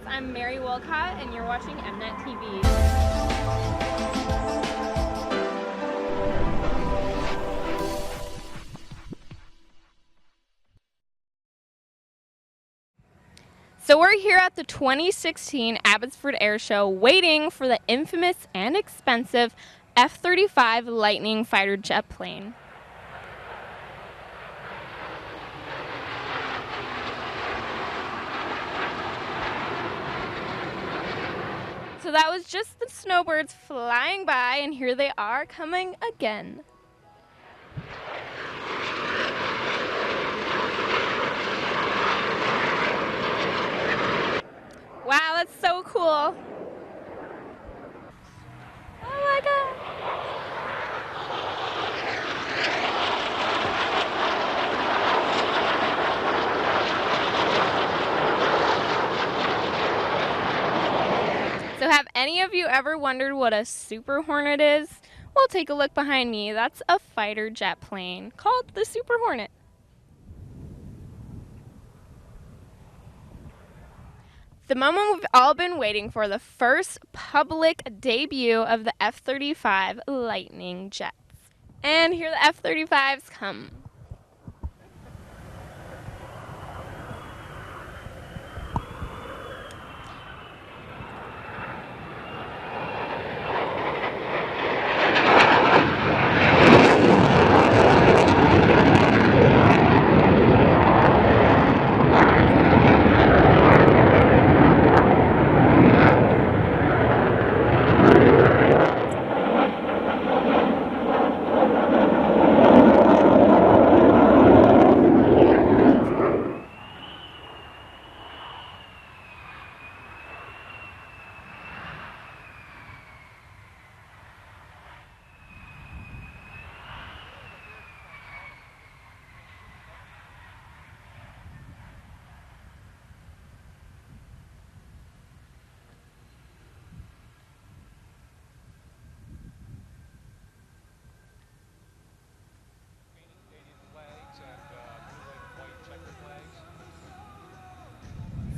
guys, I'm Mary Wilcott, and you're watching Mnet TV. So we're here at the 2016 Abbotsford Air Show waiting for the infamous and expensive F35 Lightning fighter jet plane. So that was just the snowbirds flying by, and here they are coming again. Wow, that's so cool. Oh my God. So have any of you ever wondered what a Super Hornet is? Well, take a look behind me. That's a fighter jet plane called the Super Hornet. The moment we've all been waiting for, the first public debut of the F35 Lightning jets. And here the F-35s come.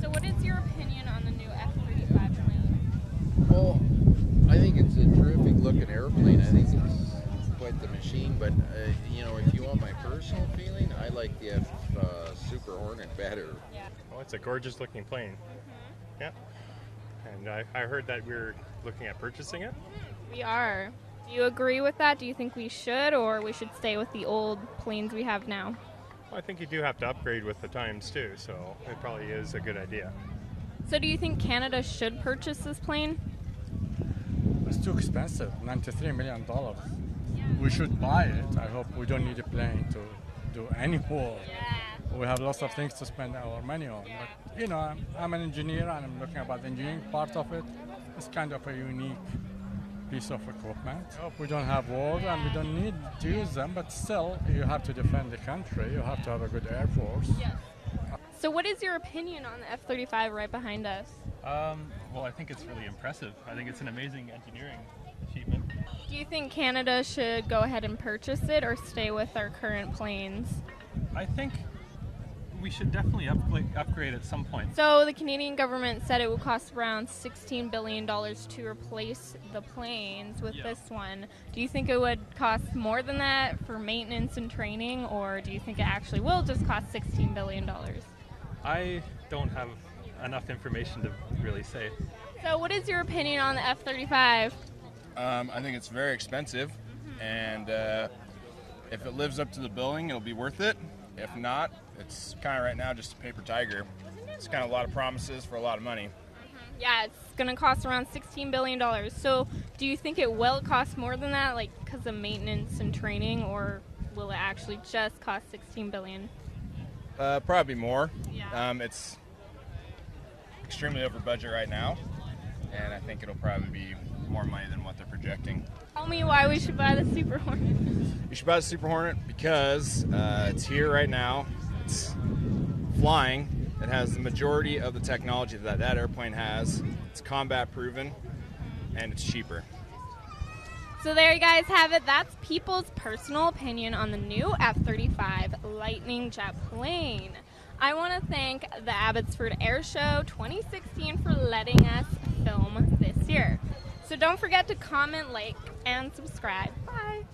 So what is your opinion on the new F-35 plane? Well, I think it's a terrific looking airplane. I think it's quite the machine, but you know, if you want my personal feeling, I like the Super Hornet better. Yeah. Well, it's a gorgeous looking plane. Yeah. And I heard that we're looking at purchasing it. We are. Do you agree with that? Do you think we should, or we should stay with the old planes we have now? Well, I think you do have to upgrade with the times too, so it probably is a good idea. So do you think Canada should purchase this plane? It's too expensive, $93 million. We should buy it. I hope we don't need a plane to do any war. Yeah. We have lots of things to spend our money on. But, you know, I'm an engineer and I'm looking about the engineering part of it. It's kind of a unique piece of equipment. I hope we don't have war and we don't need to use them, but still, you have to defend the country. You have to have a good air force. Yes. So what is your opinion on the F-35 right behind us? Well, I think it's really impressive. I think it's an amazing engineering achievement. Do you think Canada should go ahead and purchase it or stay with our current planes? I think we should definitely upgrade at some point. So the Canadian government said it would cost around $16 billion to replace the planes with this one. Do you think it would cost more than that for maintenance and training, or do you think it actually will just cost $16 billion? I don't have enough information to really say. So what is your opinion on the F-35? I think it's very expensive, and if it lives up to the billing, it'll be worth it. If not, it's kind of right now just a paper tiger. It's kind of a lot of promises for a lot of money. Yeah, it's going to cost around $16 billion. So do you think it will cost more than that, like because of maintenance and training, or will it actually just cost $16 billion? Probably more. Yeah. It's extremely over budget right now, and I think it'll probably be more money than what they're projecting. Tell me why we should buy the Super Hornet. You should buy the Super Hornet because it's here right now. It's flying. It has the majority of the technology that that airplane has. It's combat proven, and it's cheaper. So there you guys have it. That's people's personal opinion on the new F-35 Lightning jet plane. I want to thank the Abbotsford Air Show 2016 for letting us film this year. So don't forget to comment, like, and subscribe. Bye!